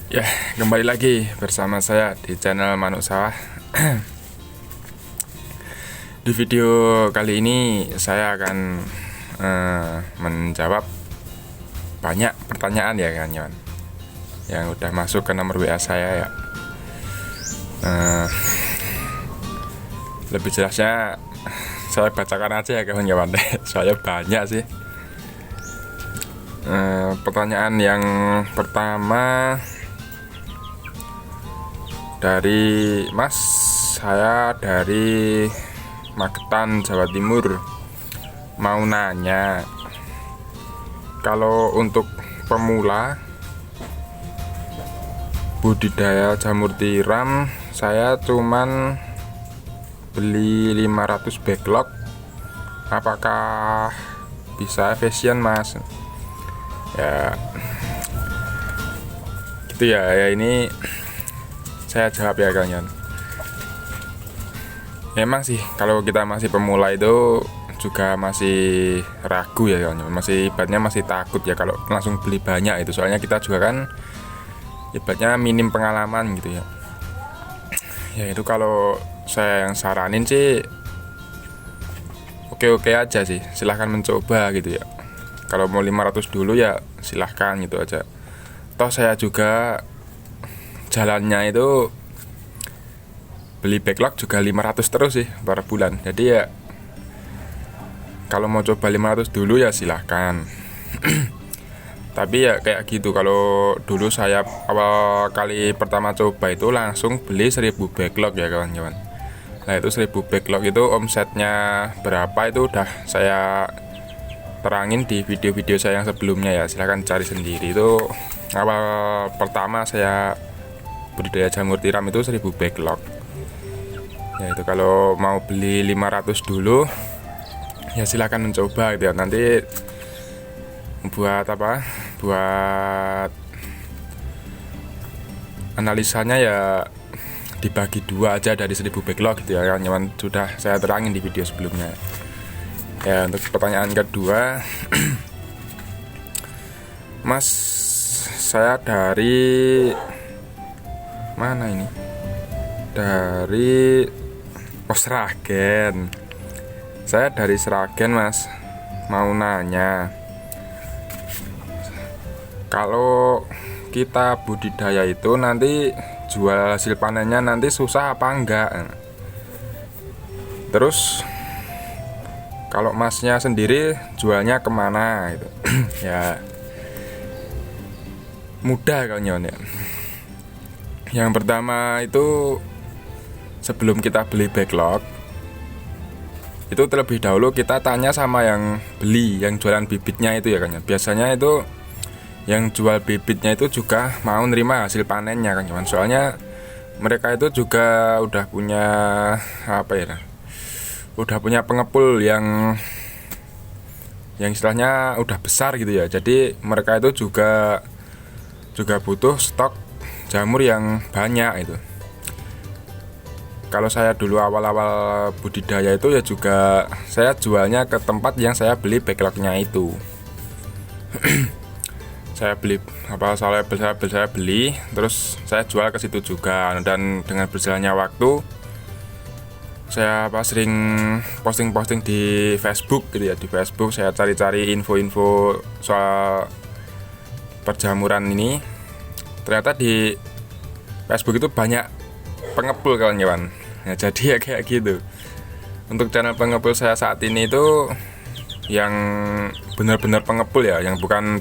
Ya, kembali lagi bersama saya di channel Manuk Sawah. Di video kali ini saya akan menjawab banyak pertanyaan ya kawan, yang udah masuk ke nomor WA saya ya. Lebih jelasnya saya bacakan aja ya kawan-kawan. Soalnya banyak sih. Pertanyaan yang pertama dari Mas, saya dari Magetan, Jawa Timur. Mau nanya, kalau untuk pemula budidaya jamur tiram, saya cuman beli 500 backlog. Apakah bisa efisien, Mas? Ya, gitu ya ini saya jawab ya kalian. Memang sih kalau kita masih pemula itu juga masih ragu ya kawan, masih ibaratnya masih takut ya kalau langsung beli banyak itu, soalnya kita juga kan ibaratnya minim pengalaman gitu ya. Ya itu kalau saya yang saranin sih oke-oke aja sih, silahkan mencoba gitu ya. Kalau mau 500 dulu ya silahkan gitu aja. Toh saya juga jalannya itu beli backlog juga 500 terus sih per bulan. Jadi ya kalau mau coba 500 dulu ya silahkan. Tapi ya kayak gitu, kalau dulu saya awal kali pertama coba itu langsung beli 1000 backlog ya kawan-kawan. Nah itu 1000 backlog itu omsetnya berapa itu udah saya terangin di video-video saya yang sebelumnya ya, silahkan cari sendiri. Itu awal pertama saya budidaya jamur tiram itu 1000 backlog. Ya itu kalau mau beli 500 dulu ya silahkan mencoba gitu ya. Nanti buat apa, buat analisanya ya dibagi dua aja dari 1000 backlog gitu ya, yang sudah saya terangin di video sebelumnya. Ya untuk pertanyaan kedua, Mas, saya dari mana ini, dari Sragen. Saya dari Sragen, Mas. Mau nanya, kalau kita budidaya itu nanti jual hasil panennya nanti susah apa enggak? Terus kalau Masnya sendiri jualnya kemana gitu? Ya mudah kawan ya. Yang pertama itu, sebelum kita beli backlog itu terlebih dahulu kita tanya sama yang beli, yang jualan bibitnya itu ya kan ya. Biasanya itu yang jual bibitnya itu juga mau nerima hasil panennya kan ya. Soalnya mereka itu juga udah punya apa ya, udah punya pengepul yang istilahnya udah besar gitu ya. Jadi mereka itu juga butuh stok jamur yang banyak itu. Kalau saya dulu awal-awal budidaya itu ya juga saya jualnya ke tempat yang saya beli backlognya itu. Saya beli saya beli terus saya jual ke situ juga. Dan dengan berjalannya waktu saya sering posting di Facebook gitu ya. Di Facebook saya cari-cari info-info soal perjamuran ini. Ternyata di Facebook itu banyak pengepul kawan-kawan. Ya, jadi ya kayak gitu. Untuk channel pengepul saya saat ini itu yang benar-benar pengepul ya, yang bukan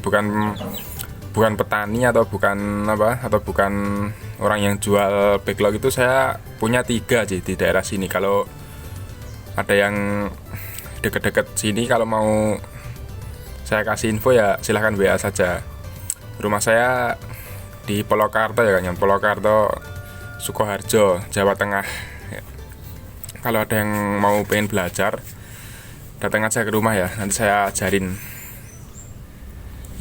petani atau bukan orang yang jual backlog itu. Saya punya 3 sih di daerah sini. Kalau ada yang deket-deket sini, kalau mau saya kasih info ya silahkan WA saja. Rumah saya di Polokarto ya kan, Polokarto, Sukoharjo, Jawa Tengah. Kalau ada yang mau pengen belajar, datang aja ke rumah ya, nanti saya ajarin.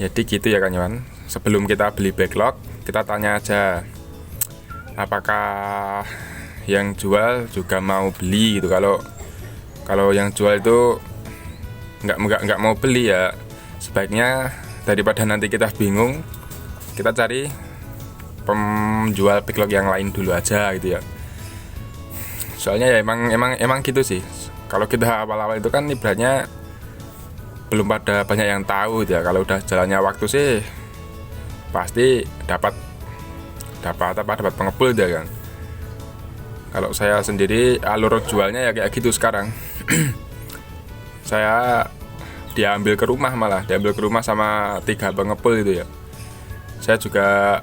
Jadi gitu ya kawan. Sebelum kita beli backlog, kita tanya aja apakah yang jual juga mau beli gitu. Kalau yang jual itu nggak mau beli ya sebaiknya daripada nanti kita bingung, kita cari penjual backlog yang lain dulu aja gitu ya. Soalnya ya emang gitu sih. Kalau kita awal-awal itu kan ibaratnya belum pada banyak yang tahu gitu ya. Kalau udah jalannya waktu sih pasti dapat pengepul gitu ya kan. Kalau saya sendiri alur jualnya ya kayak gitu sekarang. Saya diambil ke rumah sama 3 pengepul gitu ya. Saya juga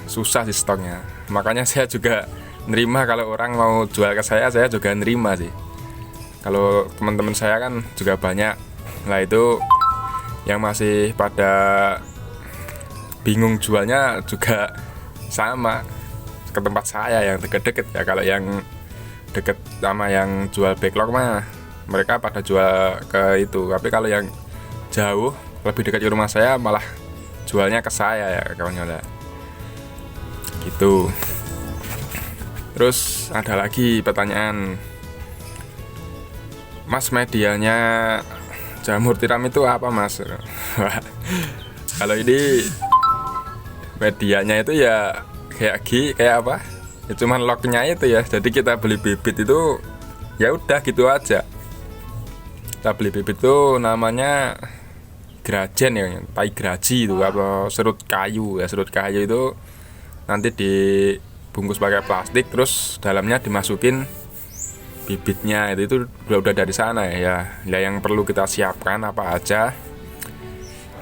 susah sih stoknya. Makanya saya juga nerima kalau orang mau jual ke saya juga nerima sih. Kalau teman-teman saya kan juga banyak. Nah itu yang masih pada bingung jualnya juga sama ke tempat saya yang deket-deket ya. Kalau yang deket sama yang jual backlog mah mereka pada jual ke itu. Tapi kalau yang jauh lebih dekat ke rumah saya malah jualnya ke saya ya kawan-kawan. Gitu. Terus ada lagi pertanyaan, Mas, medianya jamur tiram itu apa, Mas? Kalau ini medianya itu ya kayak apa? Ya cuman locknya itu ya. Jadi kita beli bibit itu ya udah gitu aja. Kita beli bibit itu namanya grajen ya, tai graji itu apa serut kayu ya. Serut kayu itu nanti dibungkus pakai plastik, terus dalamnya dimasukin bibitnya. Itu udah dari sana ya. Yang perlu kita siapkan apa aja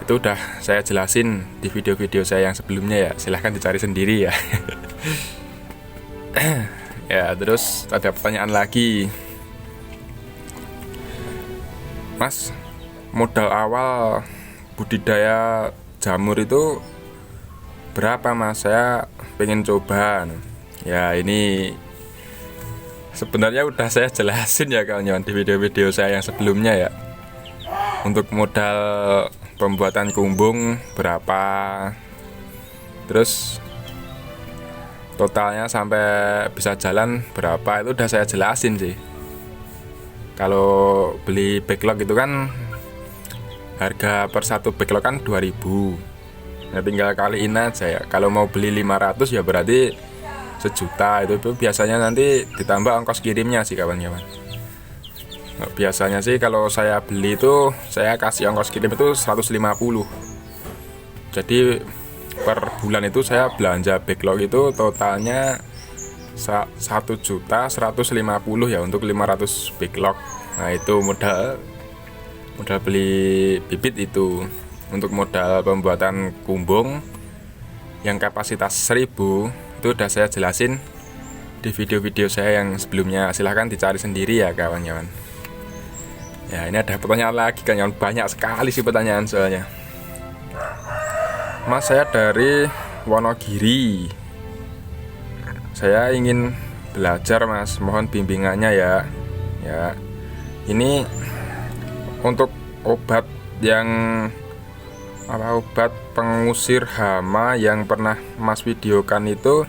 itu udah saya jelasin di video-video saya yang sebelumnya ya. Silahkan dicari sendiri ya. Ya, terus ada pertanyaan lagi, Mas, modal awal budidaya jamur itu berapa, Mas? Saya pengen coba. Ya ini sebenarnya udah saya jelasin ya kawan-kawan di video-video saya yang sebelumnya ya. Untuk modal pembuatan kumbung berapa, terus totalnya sampai bisa jalan berapa, itu udah saya jelasin sih. Kalau beli backlog itu kan harga per satu backlog kan 2.000. Nah, tinggal kaliin aja ya. Kalau mau beli 500 ya berarti 1 juta. Itu biasanya nanti ditambah ongkos kirimnya sih kawan-kawan. Nah, biasanya sih kalau saya beli itu saya kasih ongkos kirim itu 150. Jadi per bulan itu saya belanja backlog itu totalnya 1.150.000 ya untuk 500 backlog. Nah itu modal beli bibit itu. Untuk modal pembuatan kumbung yang kapasitas 1.000 itu udah saya jelasin di video-video saya yang sebelumnya. Silahkan dicari sendiri ya kawan-kawan. Ya ini ada pertanyaan lagi kan, yang banyak sekali sih pertanyaan soalnya. Mas, saya dari Wonogiri. Saya ingin belajar, Mas. Mohon bimbingannya ya. Ya. Ini untuk obat yang obat pengusir hama yang pernah Mas videokan itu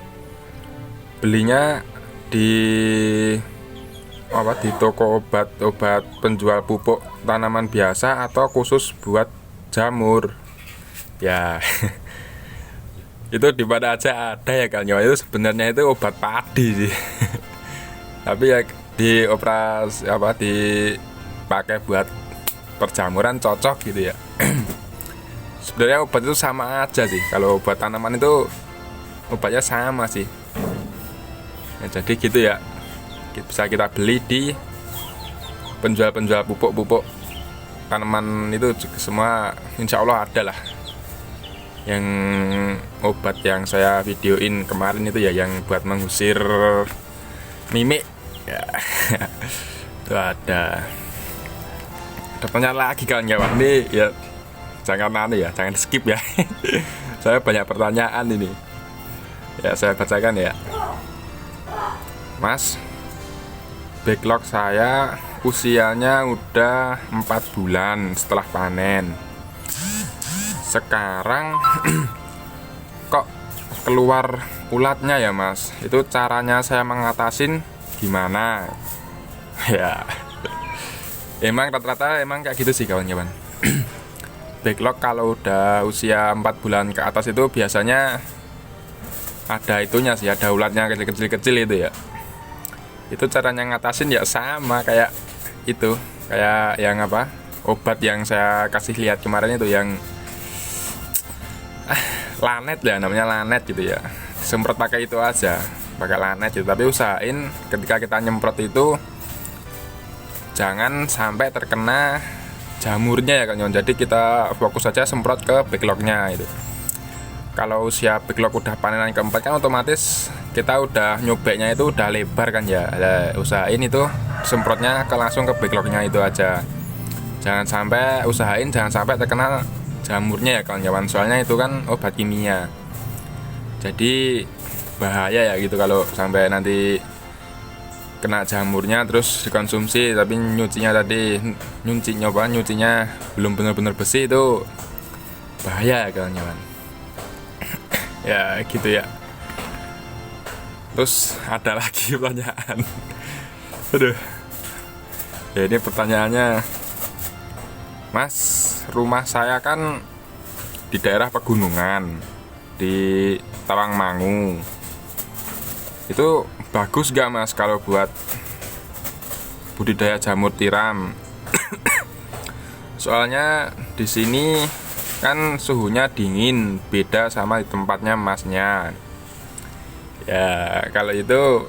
belinya di toko obat penjual pupuk tanaman biasa atau khusus buat jamur ya. Itu di mana aja ada ya kan. Itu sebenarnya itu obat padi sih. Tapi ya dipakai buat perjamuran cocok gitu ya. Sebenarnya obat itu sama aja sih. Kalau obat tanaman itu obatnya sama sih ya, jadi gitu ya. Bisa kita beli di penjual-penjual pupuk tanaman itu juga semua, insya Allah ada lah. Yang obat yang saya videoin kemarin itu ya, yang buat mengusir mimik ya. Itu ada pertanyaan lagi kawan-kawan nih ya. Jangan skip ya. Saya banyak pertanyaan ini ya, saya bacakan ya. Mas, backlog saya usianya udah 4 bulan setelah panen. Sekarang kok keluar ulatnya ya, Mas? Itu caranya saya mengatasin gimana? Ya, emang rata-rata emang kayak gitu sih kawan-kawan. Backlog kalau udah usia 4 bulan ke atas itu biasanya ada itunya sih, ada ulatnya kecil-kecil itu ya. Itu caranya ngatasin ya sama kayak itu, kayak yang apa, obat yang saya kasih lihat kemarin itu, yang lanet ya, namanya lanet gitu ya. Semprot pakai itu aja, pakai lanet gitu. Tapi usahain ketika kita nyemprot itu jangan sampai terkena jamurnya ya kawan. Jadi kita fokus saja semprot ke backlognya itu. Kalau siap backlog udah panenan keempat kan otomatis kita udah nyobeknya itu udah lebar kan ya. Nah, usahain itu semprotnya langsung ke backlognya itu aja. Usahain jangan sampai terkena jamurnya ya kawan-kawan. Soalnya itu kan obat kimia. Jadi bahaya ya gitu kalau sampai nanti kena jamurnya terus dikonsumsi tapi nyucinya belum benar-benar bersih, itu bahaya ya kawan-kawan. Ya gitu ya. Terus ada lagi pertanyaan. Aduh. Ya ini pertanyaannya, Mas, rumah saya kan di daerah pegunungan di Tawangmangu. Itu bagus gak Mas kalau buat budidaya jamur tiram? Soalnya di sini kan suhunya dingin, beda sama di tempatnya Masnya. Ya kalau itu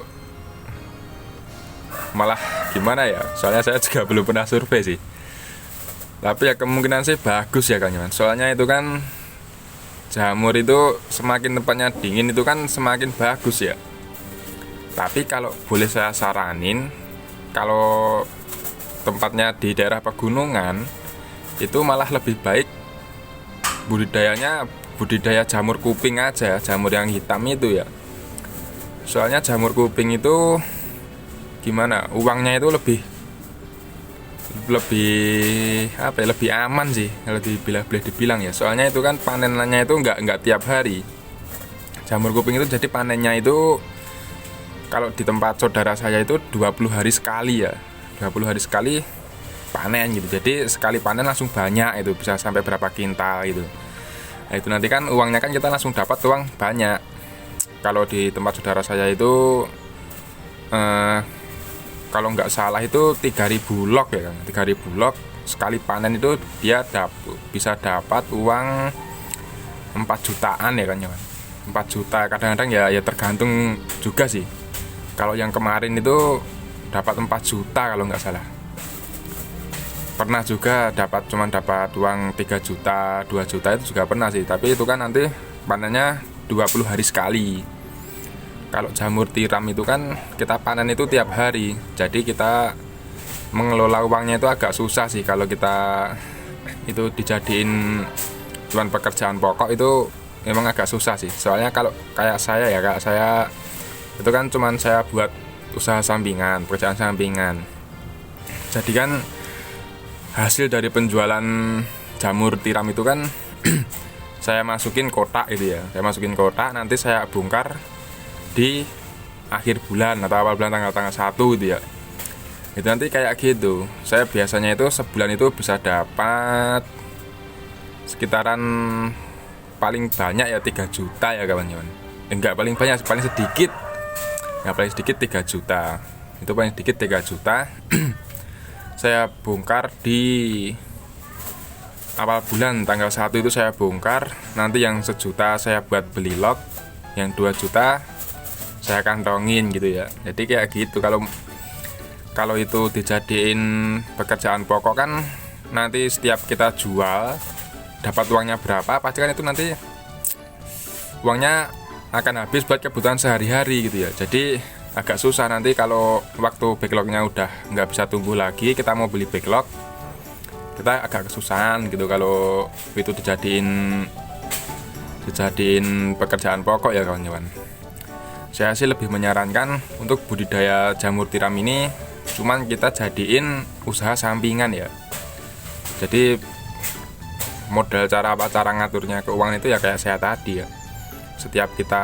malah gimana ya, soalnya saya juga belum pernah survei sih. Tapi ya kemungkinan sih bagus ya kawan. Soalnya itu kan jamur itu semakin tempatnya dingin itu kan semakin bagus ya. Tapi kalau boleh saya saranin, kalau tempatnya di daerah pegunungan itu malah lebih baik budidaya jamur kuping aja, jamur yang hitam itu ya. Soalnya jamur kuping itu gimana, uangnya itu lebih aman sih, boleh dibilang ya. Soalnya itu kan panenannya itu nggak tiap hari. Jamur kuping itu jadi panennya itu kalau di tempat saudara saya itu 20 hari sekali ya. 20 hari sekali panen gitu. Jadi sekali panen langsung banyak, itu bisa sampai berapa kintal gitu. Nah, itu nanti kan uangnya kan kita langsung dapat uang banyak. Kalau di tempat saudara saya itu kalau nggak salah itu 3.000 log ya kan. 3.000 log sekali panen itu dia bisa dapat uang 4 jutaan ya kan ya. 4 juta kadang-kadang ya tergantung juga sih. Kalau yang kemarin itu dapat 4 juta kalau nggak salah. Pernah juga dapat uang 3 juta, 2 juta itu juga pernah sih. Tapi itu kan nanti panennya 20 hari sekali. Kalau jamur tiram itu kan kita panen itu tiap hari. Jadi kita mengelola uangnya itu agak susah sih kalau kita itu dijadiin cuman pekerjaan pokok, itu memang agak susah sih. Soalnya kalau kayak saya itu kan cuman saya buat usaha sampingan, pekerjaan sampingan. Jadi kan hasil dari penjualan jamur tiram itu kan saya masukin kotak itu ya. Saya masukin kotak, nanti saya bongkar di akhir bulan atau awal bulan tanggal 1 gitu ya. Itu nanti kayak gitu. Saya biasanya itu sebulan itu bisa dapat sekitaran paling banyak ya 3 juta ya kawan-kawan. Enggak paling banyak, paling sedikit. Ya paling sedikit 3 juta. Itu paling sedikit 3 juta. Saya bongkar di awal bulan tanggal 1 itu saya bongkar. Nanti yang 1 juta saya buat beli log, yang 2 juta saya kantongin gitu ya. Jadi kayak gitu. Kalau itu dijadiin pekerjaan pokok kan nanti setiap kita jual dapat uangnya berapa, pasti kan itu nanti uangnya akan habis buat kebutuhan sehari-hari gitu ya. Jadi agak susah nanti kalau waktu backlognya udah nggak bisa tumbuh lagi, kita mau beli backlog, kita agak kesusahan gitu kalau itu dijadiin pekerjaan pokok ya kawan-kawan. Saya sih lebih menyarankan untuk budidaya jamur tiram ini cuman kita jadiin usaha sampingan ya. Jadi modal cara ngaturnya keuangan itu ya kayak saya tadi ya. Setiap kita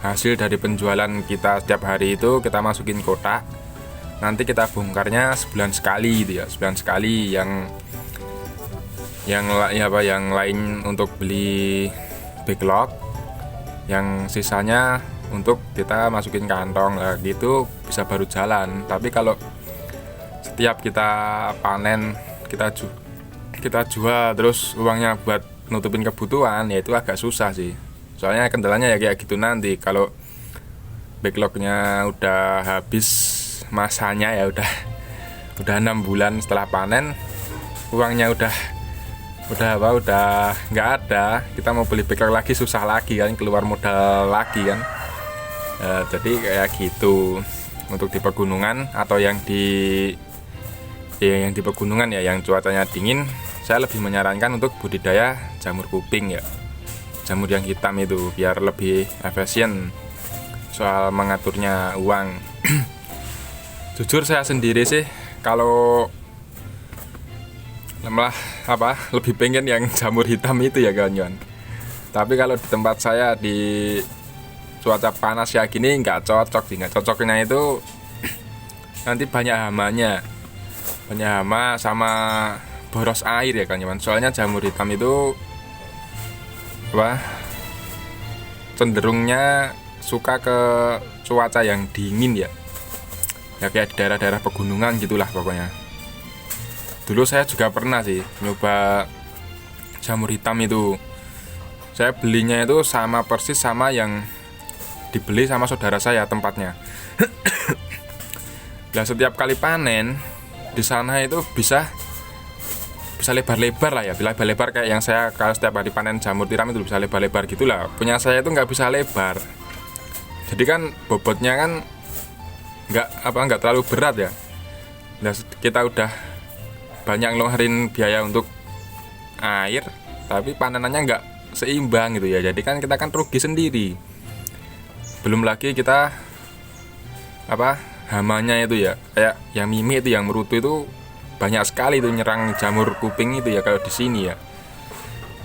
hasil dari penjualan kita setiap hari itu kita masukin kotak, nanti kita bongkarnya sebulan sekali gitu ya. Sebulan sekali yang lain untuk beli backlog, yang sisanya untuk kita masukin kantong lah gitu bisa baru jalan. Tapi kalau setiap kita panen kita jual terus uangnya buat nutupin kebutuhan, ya itu agak susah sih. Soalnya kendalanya ya kayak gitu, nanti kalau backlognya udah habis masanya, ya udah 6 bulan setelah panen, uangnya udah nggak ada, kita mau beli backlog lagi susah lagi kan, keluar modal lagi kan. Jadi kayak gitu. Untuk di pegunungan atau yang di pegunungan ya, yang cuacanya dingin, saya lebih menyarankan untuk budidaya jamur kuping ya, jamur yang hitam itu, biar lebih efisien soal mengaturnya uang. Jujur saya sendiri sih kalau malah lebih pengen yang jamur hitam itu ya kawan-kawan. Tapi kalau di tempat saya di cuaca panas ya gini nggak cocok sih. Nggak cocoknya itu nanti banyak hama sama boros air ya kawan-kawan. Soalnya jamur hitam itu cenderungnya suka ke cuaca yang dingin ya kayak di daerah-daerah pegunungan gitulah pokoknya. Dulu saya juga pernah sih nyoba jamur hitam itu. Saya belinya itu sama persis sama yang dibeli sama saudara saya tempatnya. Nah, setiap kali panen di sana itu bisa lebar-lebar lah ya, lebar-lebar kayak yang saya kalau setiap hari panen jamur tiram itu bisa lebar-lebar gitulah. Punya saya itu nggak bisa lebar. Jadi kan bobotnya kan nggak terlalu berat ya. Nah, kita udah banyak ngeluarin biaya untuk air, tapi panenannya nggak seimbang gitu ya. Jadi kan kita kan rugi sendiri. Belum lagi kita hamanya itu ya, kayak yang mimi itu, yang merutu itu banyak sekali itu nyerang jamur kuping itu ya kalau di sini ya.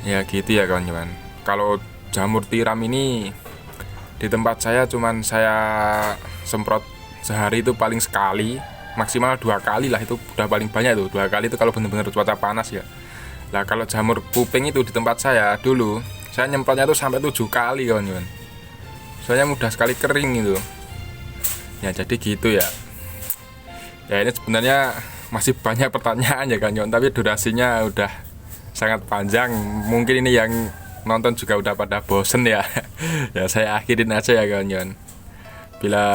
Ya gitu ya kawan-kawan. Kalau jamur tiram ini di tempat saya cuman saya semprot sehari itu paling sekali, maksimal 2 kali lah, itu udah paling banyak itu. 2 kali itu kalau benar-benar cuaca panas ya. Nah, kalau jamur kuping itu di tempat saya dulu, saya nyemprotnya tuh sampai 7 kali kawan-kawan. Soalnya mudah sekali kering itu. Ya jadi gitu ya. Ya ini sebenarnya masih banyak pertanyaan ya kawan-kawan, tapi durasinya udah sangat panjang. Mungkin ini yang nonton juga udah pada bosen ya. Ya saya akhirin aja ya kawan-kawan. Bila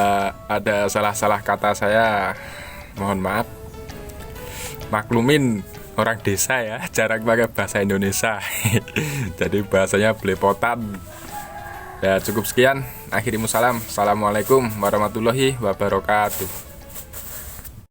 ada salah-salah kata saya, mohon maaf. Maklumin orang desa ya, jarang pakai bahasa Indonesia. Jadi bahasanya belepotan. Ya cukup sekian. Akhirimus salam. Assalamualaikum warahmatullahi wabarakatuh.